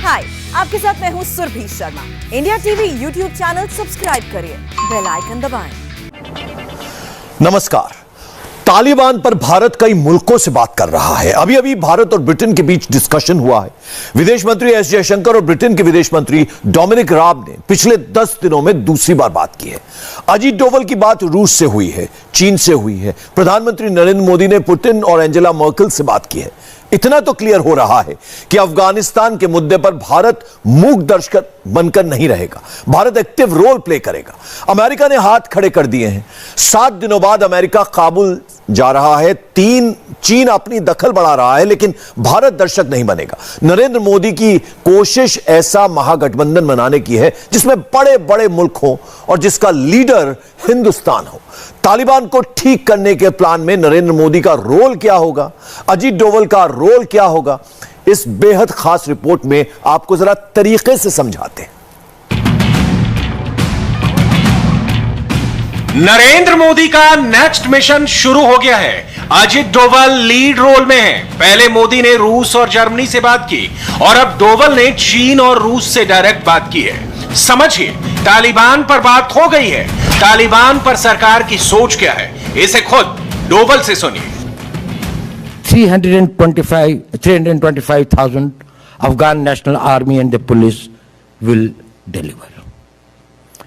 हाय, आपके साथ मैं हूँ Surabhi Sharma. India TV YouTube channel subscribe करिए, बेल आइकन दबाएं। नमस्कार। तालिबान पर भारत कई मुल्कों से बात कर रहा है। अभी अभी भारत और ब्रिटेन के बीच डिस्कशन हुआ है। विदेश मंत्री एस जयशंकर और ब्रिटेन के विदेश मंत्री डोमिनिक राब ने पिछले 10 दिनों में दूसरी बार बात की है। अजीत डोवल की बात रूस से हुई है, चीन से हुई है। प्रधानमंत्री नरेंद्र मोदी ने पुतिन और एंजेला मर्केल से बात की है। इतना तो क्लियर हो रहा है कि अफगानिस्तान के मुद्दे पर भारत मूक दर्शक बनकर नहीं रहेगा। भारत एक्टिव रोल प्ले करेगा। अमेरिका ने हाथ खड़े कर दिए हैं। 7 दिनों बाद अमेरिका काबुल जा रहा है। चीन अपनी दखल बढ़ा रहा है, लेकिन भारत दर्शक नहीं बनेगा। नरेंद्र मोदी की कोशिश ऐसा महागठबंधन बनाने की है जिसमें बड़े बड़े मुल्क हो और जिसका लीडर हिंदुस्तान हो। तालिबान को ठीक करने के प्लान में नरेंद्र मोदी का रोल क्या होगा, अजीत डोवल का रोल क्या होगा, इस बेहद खास रिपोर्ट में आपको जरा तरीके से समझाते हैं। नरेंद्र मोदी का नेक्स्ट मिशन शुरू हो गया है। अजीत डोवल लीड रोल में है। पहले मोदी ने रूस और जर्मनी से बात की और अब डोवल ने चीन और रूस से डायरेक्ट बात की है। समझिए, तालिबान पर बात हो गई है। तालिबान पर सरकार की सोच क्या है, इसे खुद डोवल से सुनिए। 325,000 Afghan National Army and the police will deliver.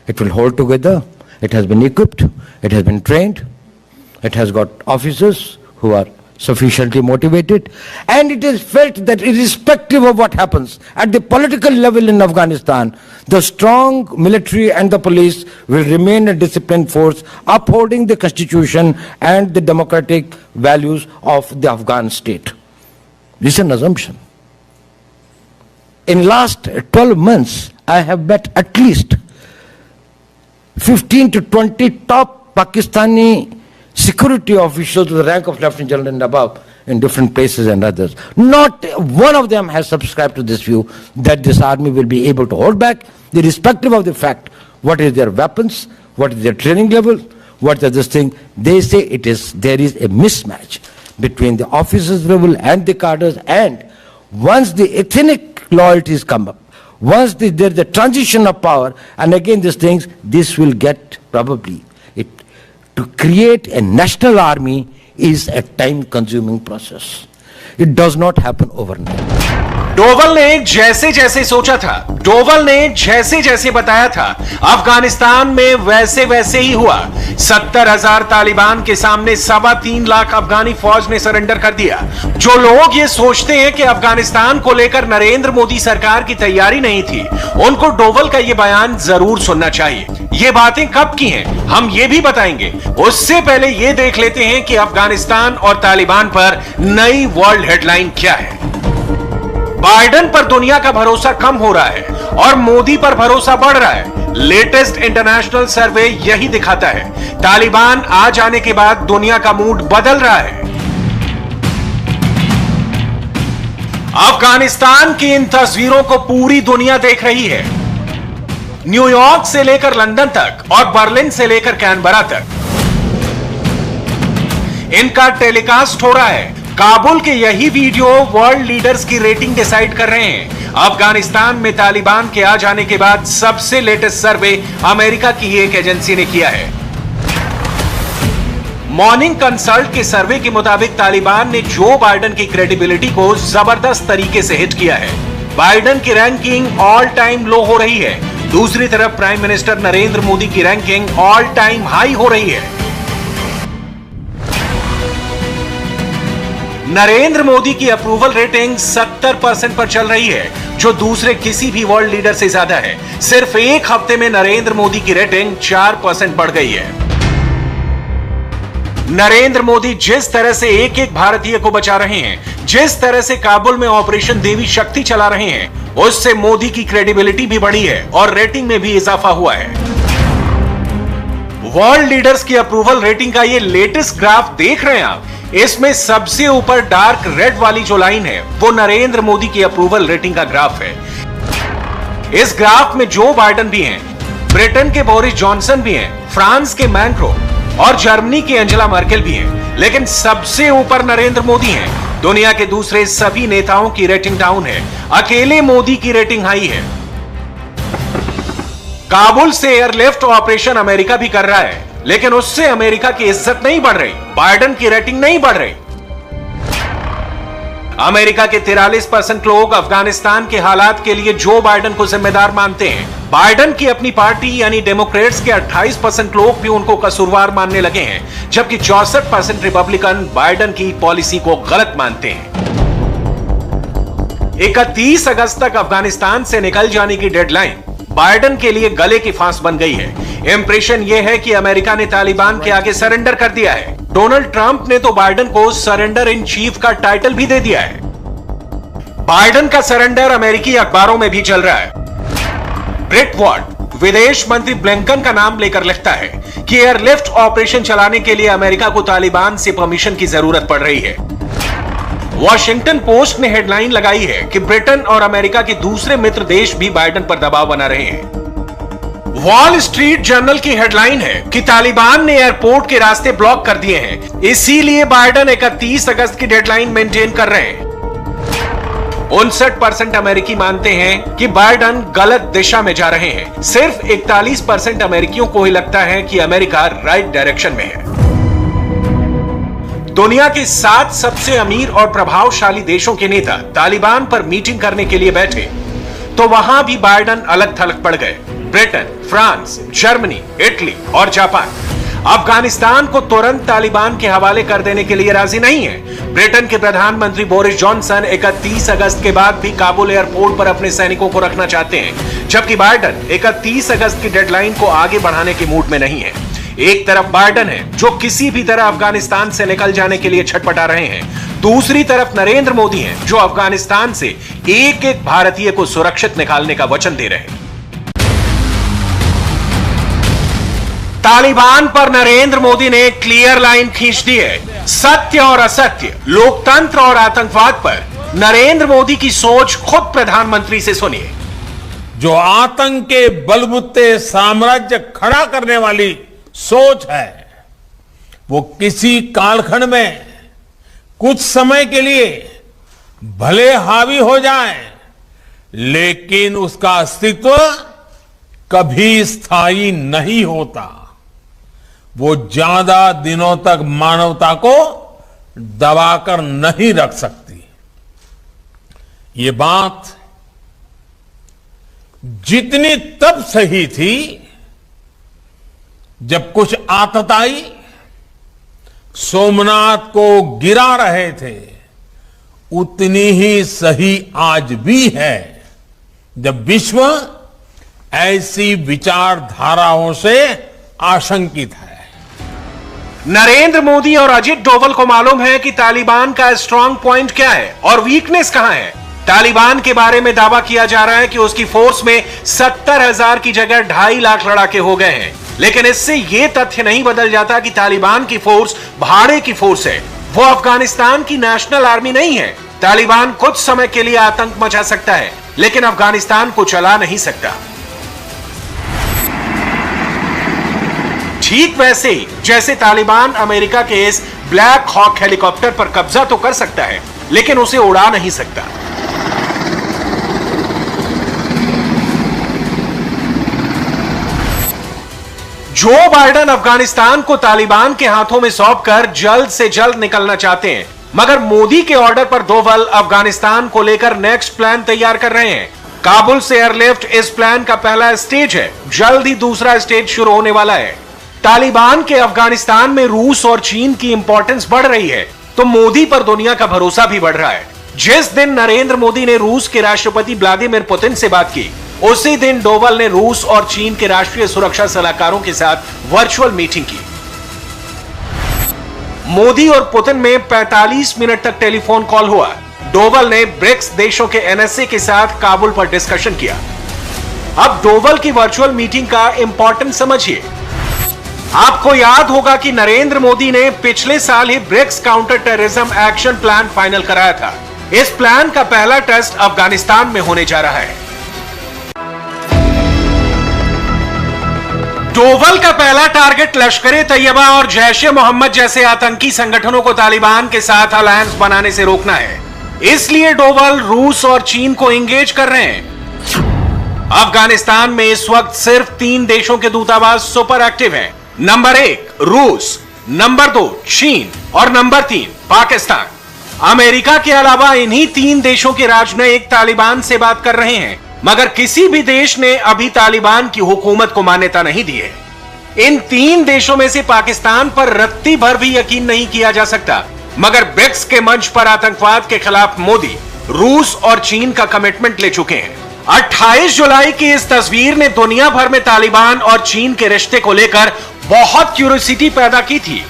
It will hold together. It has been equipped. It has been trained. It has got officers who are sufficiently motivated, and it is felt that irrespective of what happens at the political level in Afghanistan, the strong military and the police will remain a disciplined force upholding the constitution and the democratic values of the Afghan state. This is an assumption. In last 12 months, I have met at least 15 to 20 top Pakistani security officials with the rank of Lieutenant General and above in different places and others. Not one of them has subscribed to this view that this army will be able to hold back, irrespective of the fact what is their weapons, what is their training level, what is this thing. They say there is a mismatch between the officers level and the cadres, and once the ethnic loyalties come up, once there's a transition of power, and again this will get probably it. To create a national army is a time-consuming process. It does not happen overnight. Doval ने जैसे जैसे सोचा था, डोवल ने जैसे जैसे बताया था, अफगानिस्तान में वैसे वैसे ही हुआ। 70,000 तालिबान के सामने 3.25 लाख अफगानी फौज ने सरेंडर कर दिया। जो लोग ये सोचते हैं कि अफगानिस्तान को लेकर नरेंद्र मोदी सरकार की तैयारी नहीं थी, उनको डोवल का ये बयान जरूर सुनना चाहिए। ये बातें कब की हैं, हम ये भी बताएंगे। उससे पहले ये देख लेते हैं कि अफगानिस्तान और तालिबान पर नई वर्ल्ड हेडलाइन क्या है। बाइडेन पर दुनिया का भरोसा कम हो रहा है और मोदी पर भरोसा बढ़ रहा है। लेटेस्ट इंटरनेशनल सर्वे यही दिखाता है। तालिबान आ जाने के बाद दुनिया का मूड बदल रहा है। अफगानिस्तान की इन तस्वीरों को पूरी दुनिया देख रही है। न्यूयॉर्क से लेकर लंदन तक और बर्लिन से लेकर कैनबरा तक इनका टेलीकास्ट हो रहा है। काबुल के यही वीडियो वर्ल्ड लीडर्स की रेटिंग डिसाइड कर रहे हैं। अफगानिस्तान में तालिबान के आ जाने के बाद सबसे लेटेस्ट सर्वे अमेरिका की एक एजेंसी ने किया है। मॉर्निंग कंसल्ट के सर्वे के मुताबिक तालिबान ने जो बाइडेन की क्रेडिबिलिटी को जबरदस्त तरीके से हिट किया है। बाइडेन की रैंकिंग ऑल टाइम लो हो रही है। दूसरी तरफ प्राइम मिनिस्टर नरेंद्र मोदी की रैंकिंग ऑल टाइम हाई हो रही है। नरेंद्र मोदी की अप्रूवल रेटिंग 70% पर चल रही है, जो दूसरे किसी भी वर्ल्ड लीडर से ज्यादा है। सिर्फ एक हफ्ते में नरेंद्र मोदी की रेटिंग 4% बढ़ गई है। नरेंद्र मोदी जिस तरह से एक एक भारतीय को बचा रहे हैं, जिस तरह से काबुल में ऑपरेशन देवी शक्ति चला रहे हैं, उससे मोदी की क्रेडिबिलिटी भी बढ़ी है और रेटिंग में भी इजाफा हुआ है। वर्ल्ड लीडर्स की अप्रूवल रेटिंग का ये लेटेस्ट ग्राफ देख रहे हैं आप। इसमें सबसे ऊपर डार्क रेड वाली जो लाइन है, वो नरेंद्र मोदी की अप्रूवल रेटिंग का ग्राफ है। इस ग्राफ में जो बाइडेन भी हैं, ब्रिटेन के बोरिस जॉनसन भी हैं, फ्रांस के मैक्रों और जर्मनी की एंजेला मर्केल भी हैं, लेकिन सबसे ऊपर नरेंद्र मोदी हैं। दुनिया के दूसरे सभी नेताओं की रेटिंग डाउन है, अकेले मोदी की रेटिंग हाई है। काबुल से एयरलिफ्ट ऑपरेशन अमेरिका भी कर रहा है, लेकिन उससे अमेरिका की इज्जत नहीं बढ़ रही, बाइडेन की रेटिंग नहीं बढ़ रही। अमेरिका के 43% लोग अफगानिस्तान के हालात के लिए जो बाइडेन को जिम्मेदार मानते हैं। बाइडेन की अपनी पार्टी यानी डेमोक्रेट्स के 28% लोग भी उनको कसूरवार मानने लगे हैं, जबकि 64% रिपब्लिकन बाइडेन की पॉलिसी को गलत मानते हैं। 31 अगस्त तक अफगानिस्तान से निकल जाने की डेडलाइन बाइडेन के लिए गले की फांस बन गई है। इंप्रेशन यह है कि अमेरिका ने तालिबान के आगे सरेंडर कर दिया है। डोनाल्ड ट्रंप ने तो बाइडेन को सरेंडर इन चीफ का टाइटल भी दे दिया है। बाइडेन का सरेंडर अमेरिकी अखबारों में भी चल रहा है। ब्रिट वॉर्ड विदेश मंत्री ब्लिंकन का नाम लेकर लिखता है कि एयरलिफ्ट ऑपरेशन चलाने के लिए अमेरिका को तालिबान से परमिशन की जरूरत पड़ रही है। वॉशिंगटन पोस्ट ने हेडलाइन लगाई है कि ब्रिटेन और अमेरिका के दूसरे मित्र देश भी बाइडेन पर दबाव बना रहे हैं। वॉल स्ट्रीट जर्नल की हेडलाइन है कि तालिबान ने एयरपोर्ट के रास्ते ब्लॉक कर दिए हैं, इसीलिए बाइडेन 31 अगस्त की डेडलाइन मेंटेन कर रहे हैं। 59% अमेरिकी मानते हैं कि बाइडेन गलत दिशा में जा रहे हैं। सिर्फ 41% अमेरिकियों को ही लगता है कि अमेरिका राइट डायरेक्शन में है। दुनिया के 7 सबसे अमीर और प्रभावशाली देशों के नेता तालिबान पर मीटिंग करने के लिए बैठे तो वहां भी बाइडेन अलग थलग पड़ गए। ब्रिटेन, फ्रांस, जर्मनी, इटली और जापान अफगानिस्तान को तुरंत तालिबान के हवाले कर देने के लिए राजी नहीं है। ब्रिटेन के प्रधानमंत्री बोरिस जॉनसन 31 अगस्त के बाद भी काबुल एयरपोर्ट पर अपने सैनिकों को रखना चाहते हैं, जबकि बाइडेन 31 अगस्त की डेडलाइन को आगे बढ़ाने के मूड में नहीं है। एक तरफ बाइडेन है जो किसी भी तरह अफगानिस्तान से निकल जाने के लिए छटपटा रहे हैं, दूसरी तरफ नरेंद्र मोदी हैं जो अफगानिस्तान से एक एक भारतीय को सुरक्षित निकालने का वचन दे रहे हैं। तालिबान पर नरेंद्र मोदी ने क्लियर लाइन खींच दी है। सत्य और असत्य, लोकतंत्र और आतंकवाद पर नरेंद्र मोदी की सोच खुद प्रधानमंत्री से सुनिए। जो आतंक के बलबूते साम्राज्य खड़ा करने वाली सोच है, वो किसी कालखंड में कुछ समय के लिए भले हावी हो जाए, लेकिन उसका अस्तित्व कभी स्थायी नहीं होता। वो ज्यादा दिनों तक मानवता को दबाकर नहीं रख सकती। ये बात जितनी तब सही थी जब कुछ आतताई सोमनाथ को गिरा रहे थे, उतनी ही सही आज भी है जब विश्व ऐसी विचारधाराओं से आशंकित है। नरेंद्र मोदी और अजित डोवल को मालूम है कि तालिबान का स्ट्रांग पॉइंट क्या है और वीकनेस कहां है। तालिबान के बारे में दावा किया जा रहा है कि उसकी फोर्स में 70,000 की जगह 2.5 लाख लड़ाके हो गए हैं, लेकिन इससे यह तथ्य नहीं बदल जाता कि तालिबान की फोर्स भाड़े की फोर्स है। वो अफगानिस्तान की नेशनल आर्मी नहीं है। तालिबान कुछ समय के लिए आतंक मचा सकता है, लेकिन अफगानिस्तान को चला नहीं सकता। ठीक वैसे ही जैसे तालिबान अमेरिका के इस ब्लैक हॉक हेलीकॉप्टर पर कब्जा तो कर सकता है, लेकिन उसे उड़ा नहीं सकता। जो बाइडेन अफगानिस्तान को तालिबान के हाथों में सौंपकर जल्द से जल्द निकलना चाहते हैं, मगर मोदी के ऑर्डर पर डोवल अफगानिस्तान को लेकर नेक्स्ट प्लान तैयार कर रहे हैं। काबुल से एयरलिफ्ट इस प्लान का पहला स्टेज है, जल्द ही दूसरा स्टेज शुरू होने वाला है। तालिबान के अफगानिस्तान में रूस और चीन की इंपॉर्टेंस बढ़ रही है, तो मोदी पर दुनिया का भरोसा भी बढ़ रहा है। जिस दिन नरेंद्र मोदी ने रूस के राष्ट्रपति व्लादिमीर पुतिन से बात की, उसी दिन डोवल ने रूस और चीन के राष्ट्रीय सुरक्षा सलाहकारों के साथ वर्चुअल मीटिंग की। मोदी और पुतिन में 45 मिनट तक टेलीफोन कॉल हुआ। डोवल ने ब्रिक्स देशों के एनएसए के साथ काबुल पर डिस्कशन किया। अब डोवल की वर्चुअल मीटिंग का इंपॉर्टेंस समझिए। आपको याद होगा कि नरेंद्र मोदी ने पिछले साल ही BRICS counter terrorism action plan final कराया था। इस प्लान का पहला टेस्ट अफगानिस्तान में होने जा रहा है। डोवल का पहला टारगेट लश्कर-ए-तैयबा और जैश-ए-मोहम्मद जैसे आतंकी संगठनों को तालिबान के साथ अलायंस बनाने से रोकना है। इसलिए डोवल रूस और चीन को एंगेज कर रहे हैं। अफगानिस्तान में इस वक्त सिर्फ 3 देशों के दूतावास सुपर एक्टिव हैं। नंबर 1 रूस, नंबर 2 चीन और नंबर 3 पाकिस्तान। अमेरिका के अलावा इन्हीं 3 देशों के राजनयिक तालिबान से बात कर रहे हैं, मगर किसी भी देश ने अभी तालिबान की हुकूमत को मान्यता नहीं दी है। इन 3 देशों में से पाकिस्तान पर रत्ती भर भी यकीन नहीं किया जा सकता, मगर ब्रिक्स के मंच पर आतंकवाद के खिलाफ मोदी रूस और चीन का कमिटमेंट ले चुके हैं। 28 जुलाई की इस तस्वीर ने दुनिया भर में तालिबान और चीन के रिश्ते को लेकर बहुत क्यूरियोसिटी पैदा की थी।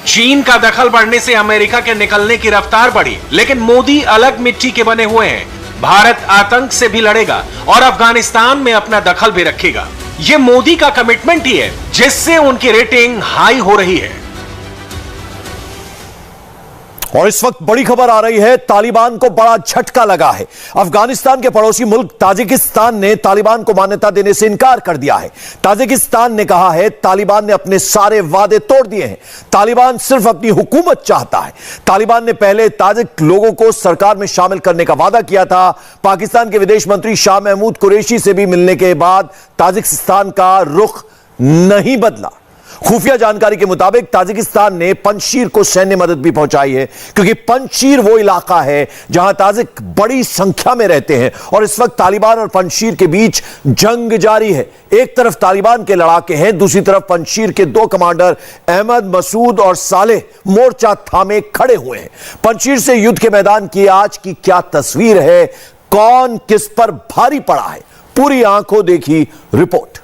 चीन का दखल बढ़ने से अमेरिका के निकलने की रफ्तार बढ़ी, लेकिन मोदी अलग मिट्टी के बने हुए हैं। भारत आतंक से भी लड़ेगा और अफगानिस्तान में अपना दखल भी रखेगा। यह मोदी का कमिटमेंट ही है, जिससे उनकी रेटिंग हाई हो रही है। और इस वक्त बड़ी खबर आ रही है, तालिबान को बड़ा झटका लगा है। अफगानिस्तान के पड़ोसी मुल्क ताजिकिस्तान ने तालिबान को मान्यता देने से इनकार कर दिया है। ताजिकिस्तान ने कहा है तालिबान ने अपने सारे वादे तोड़ दिए हैं, तालिबान सिर्फ अपनी हुकूमत चाहता है। तालिबान ने पहले ताजिक लोगों को सरकार में शामिल करने का वादा किया था। पाकिस्तान के विदेश मंत्री शाह महमूद कुरैशी से भी मिलने के बाद ताजिकिस्तान का रुख नहीं बदला। खुफिया जानकारी के मुताबिक ताजिकिस्तान ने पंजशीर को सैन्य मदद भी पहुंचाई है, क्योंकि पंजशीर वो इलाका है जहां ताजिक बड़ी संख्या में रहते हैं और इस वक्त तालिबान और पंजशीर के बीच जंग जारी है। एक तरफ तालिबान के लड़ाके हैं, दूसरी तरफ पंजशीर के 2 कमांडर अहमद मसूद और सालेह मोर्चा थामे खड़े हुए हैं। पंजशीर से युद्ध के मैदान की आज की क्या तस्वीर है, कौन किस पर भारी पड़ा है, पूरी आंखों देखी रिपोर्ट।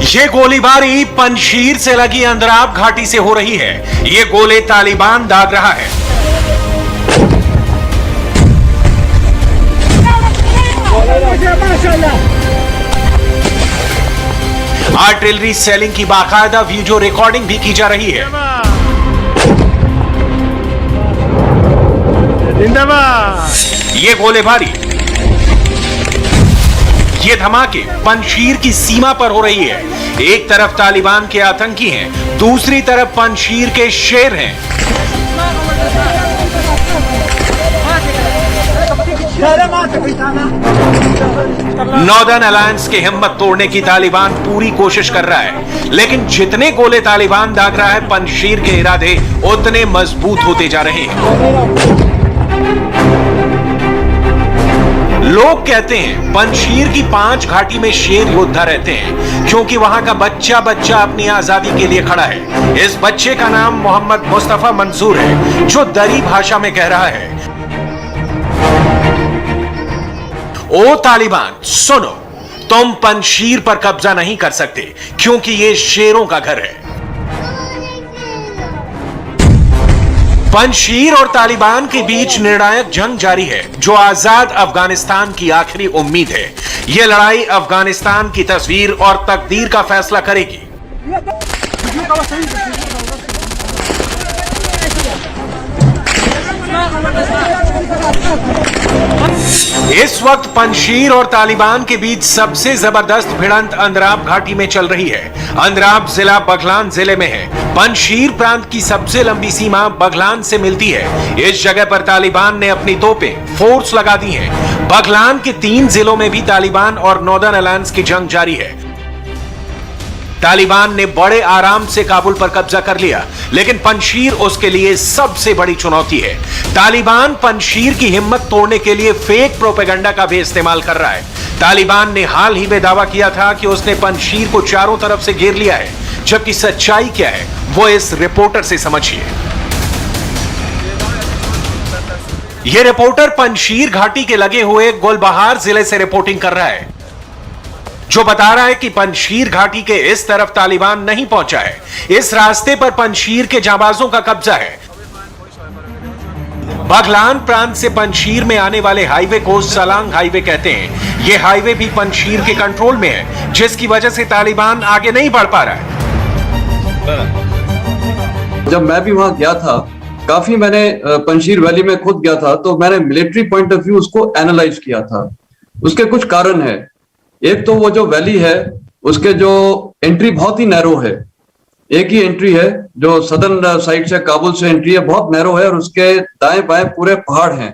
ये गोलीबारी पंजशीर से लगी अंद्राब घाटी से हो रही है। ये गोले तालिबान दाग रहा है। आर्टिलरी सेलिंग की बाकायदा वीडियो रिकॉर्डिंग भी की जा रही है। ये गोलीबारी, ये धमाके पंजशीर की सीमा पर हो रही है। एक तरफ तालिबान के आतंकी हैं, दूसरी तरफ पंजशीर के शेर हैं। नॉर्दर्न अलायंस की हिम्मत तोड़ने की तालिबान पूरी कोशिश कर रहा है, लेकिन जितने गोले तालिबान दाग रहा है, पंजशीर के इरादे उतने मजबूत होते जा रहे हैं। लोग कहते हैं पंजशीर की 5 घाटी में शेर योद्धा रहते हैं, क्योंकि वहां का बच्चा बच्चा अपनी आजादी के लिए खड़ा है। इस बच्चे का नाम मोहम्मद मुस्तफा मंसूर है, जो दरी भाषा में कह रहा है, ओ तालिबान सुनो, तुम पंजशीर पर कब्जा नहीं कर सकते, क्योंकि ये शेरों का घर है। पंजशीर और तालिबान के बीच निर्णायक जंग जारी है, जो आजाद अफगानिस्तान की आखिरी उम्मीद है। यह लड़ाई अफगानिस्तान की तस्वीर और तकदीर का फैसला करेगी। इस वक्त पंजशीर और तालिबान के बीच सबसे जबरदस्त भिड़ंत अंद्राब घाटी में चल रही है। अंद्राब जिला बघलान जिले में है। पंजशीर प्रांत की सबसे लंबी सीमा बघलान से मिलती है। इस जगह पर तालिबान ने अपनी तोपें फोर्स लगा दी हैं। बघलान के 3 जिलों में भी तालिबान और नॉर्दर्न अलायंस की जंग जारी है। तालिबान ने बड़े आराम से काबुल पर कब्जा कर लिया, लेकिन पंजशीर उसके लिए सबसे बड़ी चुनौती है। तालिबान पंजशीर की हिम्मत तोड़ने के लिए फेक प्रोपेगेंडा का भी इस्तेमाल कर रहा है। तालिबान ने हाल ही में दावा किया था कि उसने पंजशीर को चारों तरफ से घेर लिया है, जबकि सच्चाई क्या है वो इस रिपोर्टर से समझिए। यह रिपोर्टर पंजशीर घाटी के लगे हुए गुलबहार जिले से रिपोर्टिंग कर रहा है, जो बता रहा है कि पंजशीर घाटी के इस तरफ तालिबान नहीं पहुंचा है। इस रास्ते पर पंजशीर के जाबाजों का कब्जा है। बघलान प्रांत से पंजशीर में आने वाले हाईवे को सलांग हाईवे कहते हैं। यह हाईवे भी पंजशीर के कंट्रोल में है, जिसकी वजह से तालिबान आगे नहीं बढ़ पा रहा है। जब मैं भी वहां गया था, काफी मैंने पंजशीर वैली में खुद गया था, तो मैंने मिलिट्री पॉइंट ऑफ व्यू उसको एनालाइज किया था। उसके कुछ कारण है। एक तो वो जो वैली है उसके जो एंट्री बहुत ही नैरो है, एक ही एंट्री है जो सदर्न साइड से काबुल से एंट्री है, बहुत नैरो है, और उसके दाएं बाएं पूरे पहाड़ हैं।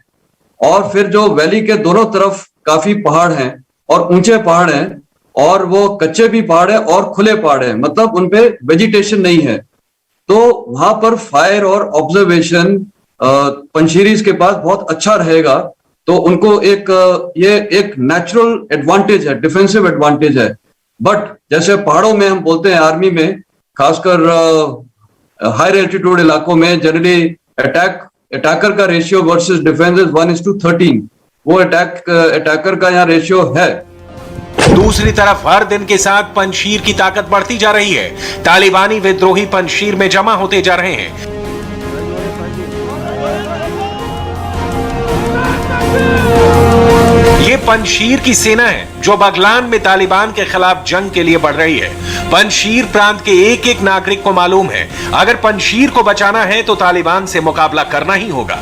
और फिर जो वैली के दोनों तरफ काफी पहाड़ हैं और ऊंचे पहाड़ हैं, और वो कच्चे भी पहाड़ है और खुले पहाड़ है, मतलब उनपे वेजिटेशन नहीं है। तो वहां पर फायर और ऑब्जर्वेशन पंजशीरीज के पास बहुत अच्छा रहेगा। तो उनको ये एक नेचुरल एडवांटेज है, डिफेंसिव एडवांटेज है। बट जैसे पहाड़ों में हम बोलते हैं, आर्मी में खासकर हायर एल्टीट्यूड इलाकों में जनरली अटैकर का रेशियो वर्सेस डिफेंस इज 1:13। वो अटैकर का यहाँ रेशियो है। दूसरी तरफ हर दिन के साथ पंजशीर की ताकत बढ़ती जा रही है। तालिबानी विद्रोही पंजशीर में जमा होते जा रहे हैं। ये पंजशीर की सेना है जो बगलान में तालिबान के खिलाफ जंग के लिए बढ़ रही है। पंजशीर प्रांत के एक एक नागरिक को मालूम है, अगर पंजशीर को बचाना है तो तालिबान से मुकाबला करना ही होगा।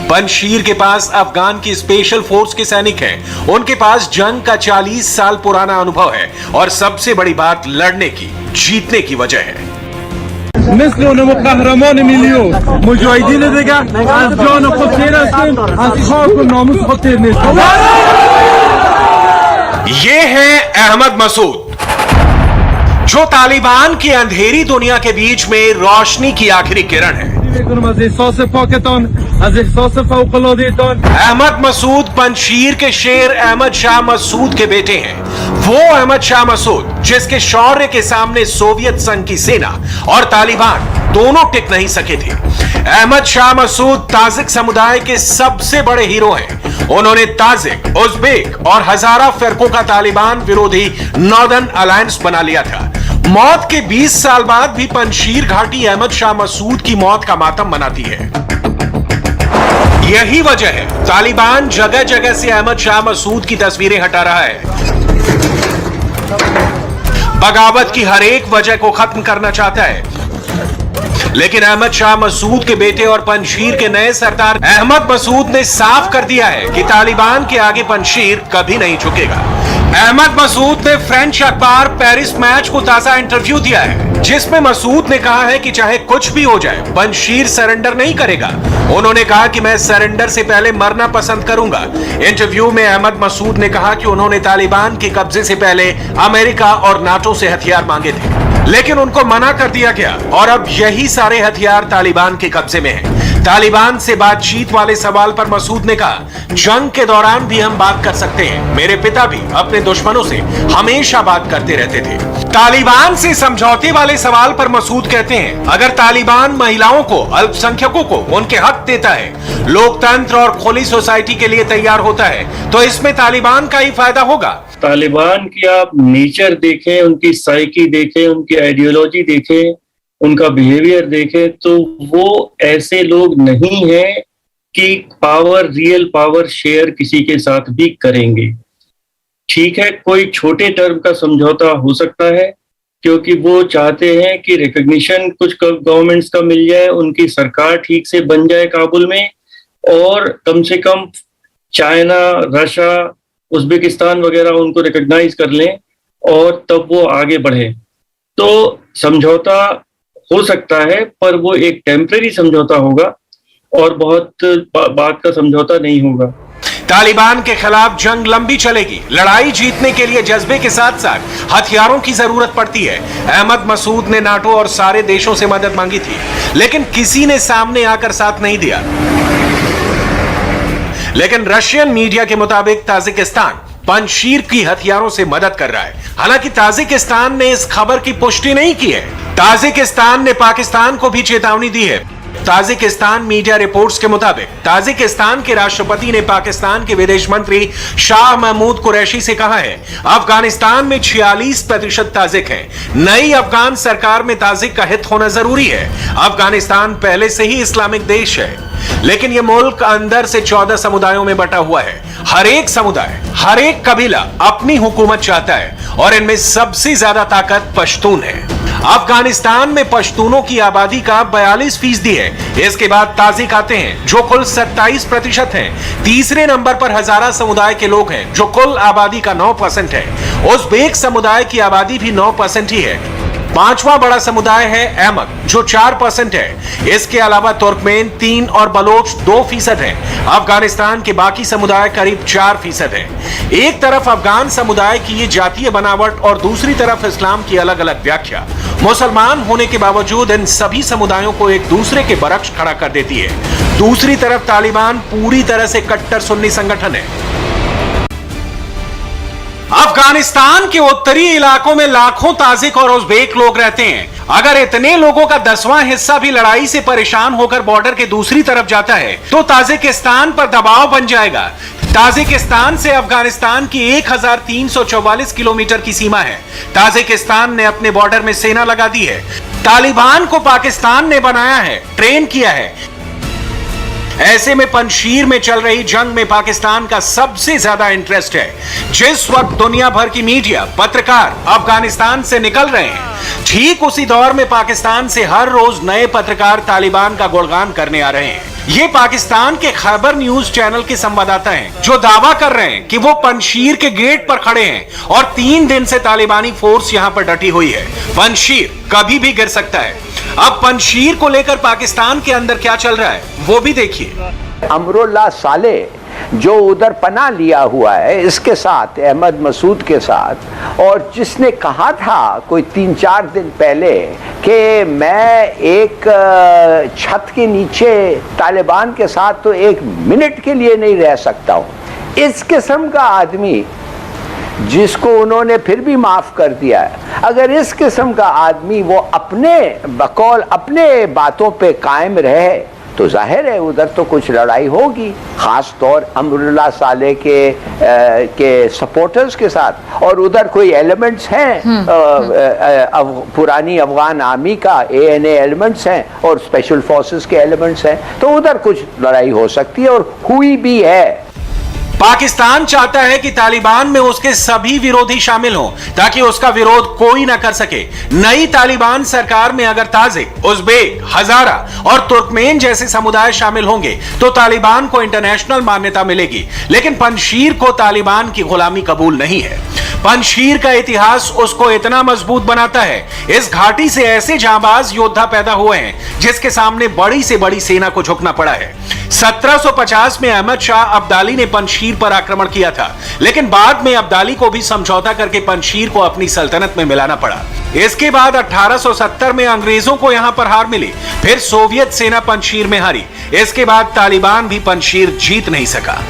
पंजशीर के पास अफगान की स्पेशल फोर्स के सैनिक हैं। उनके पास जंग का 40 साल पुराना अनुभव है, और सबसे बड़ी बात लड़ने की, जीतने की वजह है। ये है अहमद मसूद, जो तालिबान की अंधेरी दुनिया के बीच में रोशनी की आखिरी किरण है। अहमद मसूद पंजशीर के शेर अहमद शाह मसूद के बेटे हैं। वो अहमद शाह मसूद जिसके शौर्य के सामने सोवियत संघ की सेना और तालिबान दोनों टिक नहीं सके थे। अहमद शाह मसूद ताजिक समुदाय के सबसे बड़े हीरो हैं। उन्होंने ताजिक, उज़्बेक और हजारा फिरकों का तालिबान विरोधी नॉर्दर्न अलायंस बना लिया था। मौत के 20 साल बाद भी पंजशीर घाटी अहमद शाह मसूद की मौत का मातम मनाती है। यही वजह है तालिबान जगह जगह से अहमद शाह मसूद की तस्वीरें हटा रहा है। बगावत की हर एक वजह को खत्म करना चाहता है। लेकिन अहमद शाह मसूद के बेटे और पंजशीर के नए सरदार अहमद मसूद ने साफ कर दिया है कि तालिबान के आगे पंजशीर कभी नहीं झुकेगा। अहमद मसूद ने फ्रेंच अखबार पेरिस मैच को ताजा इंटरव्यू दिया है, जिसमें मसूद ने कहा है कि चाहे कुछ भी हो जाए, पंजशीर सरेंडर नहीं करेगा। उन्होंने कहा कि मैं सरेंडर से पहले मरना पसंद करूंगा। इंटरव्यू में अहमद मसूद ने कहा कि उन्होंने तालिबान के कब्जे से पहले अमेरिका और नाटो से हथियार मांगे थे, लेकिन उनको मना कर दिया गया, और अब यही सारे हथियार तालिबान के कब्जे में हैं। तालिबान से बातचीत वाले सवाल पर मसूद ने कहा, जंग के दौरान भी हम बात कर सकते हैं। मेरे पिता भी अपने दुश्मनों से हमेशा बात करते रहते थे। तालिबान से समझौते वाले सवाल पर मसूद कहते हैं, अगर तालिबान महिलाओं को, अल्पसंख्यकों को उनके हक देता है, लोकतंत्र और खुली सोसाइटी के लिए तैयार होता है, तो इसमें तालिबान का ही फायदा होगा। तालिबान की आप नेचर देखें, उनकी साइकी देखें, उनकी आइडियोलॉजी देखें, उनका बिहेवियर देखें, तो वो ऐसे लोग नहीं हैं कि रियल पावर शेयर किसी के साथ भी करेंगे। ठीक है, कोई छोटे टर्म का समझौता हो सकता है, क्योंकि वो चाहते हैं कि रिकॉग्निशन कुछ गवर्नमेंट्स का मिल जाए, उनकी सरकार ठीक से बन जाए काबुल में, और कम से कम चाइना, रशिया, उज़्बेकिस्तान वगैरह उनको रिकॉग्नाइज कर लें, और तब वो आगे बढ़े। तो समझौता हो सकता है, पर वो एक टेम्परेरी समझौता होगा और बहुत बात का समझौता नहीं होगा। तालिबान के खिलाफ जंग लंबी चलेगी। लड़ाई जीतने के लिए जज्बे के साथ साथ हथियारों की जरूरत पड़ती है। अहमद मसूद ने नाटो और सारे देशों से मदद मांगी थी, लेकिन किसी ने सामने आकर साथ नहीं दिया। लेकिन रशियन मीडिया के मुताबिक ताजिकिस्तान पंजशीर की हथियारों से मदद कर रहा है। हालांकि ताजिकिस्तान ने इस खबर की पुष्टि नहीं की है। ताजिकिस्तान ने पाकिस्तान को भी चेतावनी दी है। ताजिकिस्तान मीडिया रिपोर्ट्स के मुताबिक ताजिकिस्तान के राष्ट्रपति ने पाकिस्तान के विदेश मंत्री शाह महमूद कुरैशी से कहा है, अफगानिस्तान में 46% ताजिक हैं। नई अफगान सरकार में ताजिक का हित होना जरूरी है। अफगानिस्तान पहले से ही इस्लामिक देश है, लेकिन यह मुल्क अंदर से 14 समुदायों में बटा हुआ है। हर एक समुदाय, हर एक कबीला अपनी हुकूमत चाहता है, और इनमें सबसे ज्यादा ताकत पश्तून है। अफगानिस्तान में पश्तूनों की आबादी का 42% है। इसके बाद ताजिक आते हैं जो कुल 27% हैं। तीसरे नंबर पर हजारा समुदाय के लोग हैं जो कुल आबादी का 9% है। उज़्बेक समुदाय की आबादी भी 9% ही है। पांचवा बड़ा समुदाय है अहमद जो 4% है। इसके अलावा तुर्कमेन 3 और बलोच 2% हैं। अफगानिस्तान के बाकी समुदाय करीब 4% हैं। एक तरफ अफगान समुदाय की ये जातीय बनावट और दूसरी तरफ इस्लाम की अलग अलग व्याख्या मुसलमान होने के बावजूद इन सभी समुदायों को एक दूसरे के बरक्स खड़ा कर देती है। दूसरी तरफ तालिबान पूरी तरह से कट्टर सुन्नी संगठन है। अफगानिस्तान के उत्तरी इलाकों में लाखों ताजिक और उज़्बेक लोग रहते हैं। अगर इतने लोगों का 10वां हिस्सा भी लड़ाई से परेशान होकर बॉर्डर के दूसरी तरफ जाता है तो ताजिकिस्तान पर दबाव बन जाएगा। ताजिकिस्तान से अफगानिस्तान की 1344 किलोमीटर की सीमा है। ताजिकिस्तान ने अपने बॉर्डर में सेना लगा दी है। तालिबान को पाकिस्तान ने बनाया है, ट्रेन किया है। ऐसे में पंजशीर में चल रही जंग में पाकिस्तान का सबसे ज्यादा इंटरेस्ट है। जिस वक्त दुनिया भर की मीडिया, पत्रकार अफगानिस्तान से निकल रहे हैं, ठीक उसी दौर में पाकिस्तान से हर रोज नए पत्रकार तालिबान का गुणगान करने आ रहे हैं। ये पाकिस्तान के खैबर न्यूज चैनल के संवाददाता हैं जो दावा कर रहे हैं कि वो पंजशीर के गेट पर खड़े हैं और 3 दिन से तालिबानी फोर्स यहां पर डटी हुई है। पंजशीर कभी भी गिर सकता है। अब पंजशीर को लेकर पाकिस्तान के अंदर क्या चल रहा है वो भी देखिए। अमरुल्लाह साले जो उधर पनाह लिया हुआ है इसके साथ, अहमद मसूद के साथ, और जिसने कहा था कोई 3-4 दिन पहले कि मैं एक छत के नीचे तालिबान के साथ तो 1 मिनट के लिए नहीं रह सकता हूँ, इस किस्म का आदमी जिसको उन्होंने फिर भी माफ कर दिया है, अगर इस किस्म का आदमी वो अपने बकौल अपने बातों पे कायम रहे तो जाहिर है उधर तो कुछ लड़ाई होगी, खास तौर अमरुल्लाह साले के सपोर्टर्स के साथ। और उधर कोई एलिमेंट्स हैं पुरानी अफगान आर्मी का ANA एलिमेंट्स हैं और स्पेशल फोर्सेस के एलिमेंट्स हैं, तो उधर कुछ लड़ाई हो सकती है और हुई भी है। पाकिस्तान चाहता है कि तालिबान में उसके सभी विरोधी शामिल हों ताकि उसका विरोध कोई ना कर सके। नई तालिबान सरकार में अगर ताजिक, उज़्बेक, हजारा और तुर्कमेन जैसे समुदाय शामिल होंगे तो तालिबान को इंटरनेशनल मान्यता मिलेगी। लेकिन पंजशीर को तालिबान की गुलामी कबूल नहीं है। पंजशीर का इतिहास उसको इतना मजबूत बनाता है। इस घाटी से ऐसे जांबाज योद्धा पैदा हुए हैं जिसके सामने बड़ी से बड़ी सेना को झुकना पड़ा है। 1750 में अहमद शाह अब्दाली ने पंजशीर पर आक्रमण किया था, लेकिन बाद में अब्दाली को भी समझौता करके पंजशीर को अपनी सल्तनत में मिलाना पड़ा। इसके बाद 1870 में अंग्रेजों को यहां पर हार मिली, फिर सोवियत सेना पंजशीर में हारी। इसके बाद तालिबान भी पंजशीर जीत नहीं सका।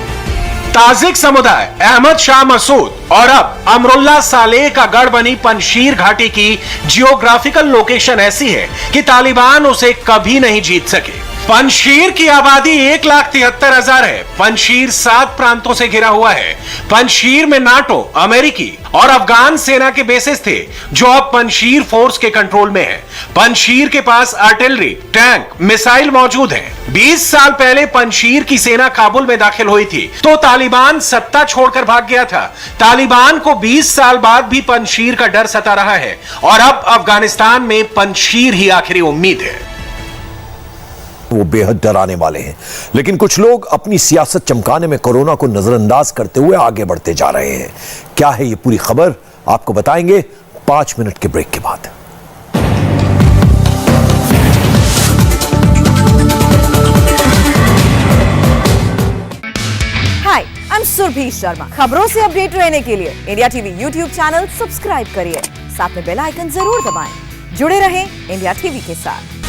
ताजिक समुदाय, अहमद शाह मसूद और अब अमरुल्लाह सालेह का गढ़ बनी पंजशीर घाटी की जियोग्राफिकल लोकेशन ऐसी है कि तालिबान उसे कभी नहीं जीत सके। पंजशीर की आबादी 1,73,000 है। पंजशीर 7 प्रांतों से घिरा हुआ है। पंजशीर में नाटो, अमेरिकी और अफगान सेना के बेसिस थे जो अब पंजशीर फोर्स के कंट्रोल में है। पंजशीर के पास आर्टिलरी, टैंक, मिसाइल मौजूद हैं। 20 साल पहले पंजशीर की सेना काबुल में दाखिल हुई थी तो तालिबान सत्ता छोड़कर भाग गया था। तालिबान को 20 साल बाद भी पंजशीर का डर सता रहा है और अब अफगानिस्तान में पंजशीर ही आखिरी उम्मीद है। वो बेहद डराने वाले हैं, लेकिन कुछ लोग अपनी सियासत चमकाने में कोरोना को नजरअंदाज करते हुए आगे बढ़ते जा रहे हैं। क्या है ये पूरी खबर, आपको बताएंगे 5 मिनट के ब्रेक के बाद। हाय, आई एम सुरभि शर्मा। खबरों से अपडेट रहने के लिए India TV YouTube channel subscribe करिए, साथ में बेल आइकन जरूर दबाएं। जुड़े रहें इंडिया टीवी के साथ।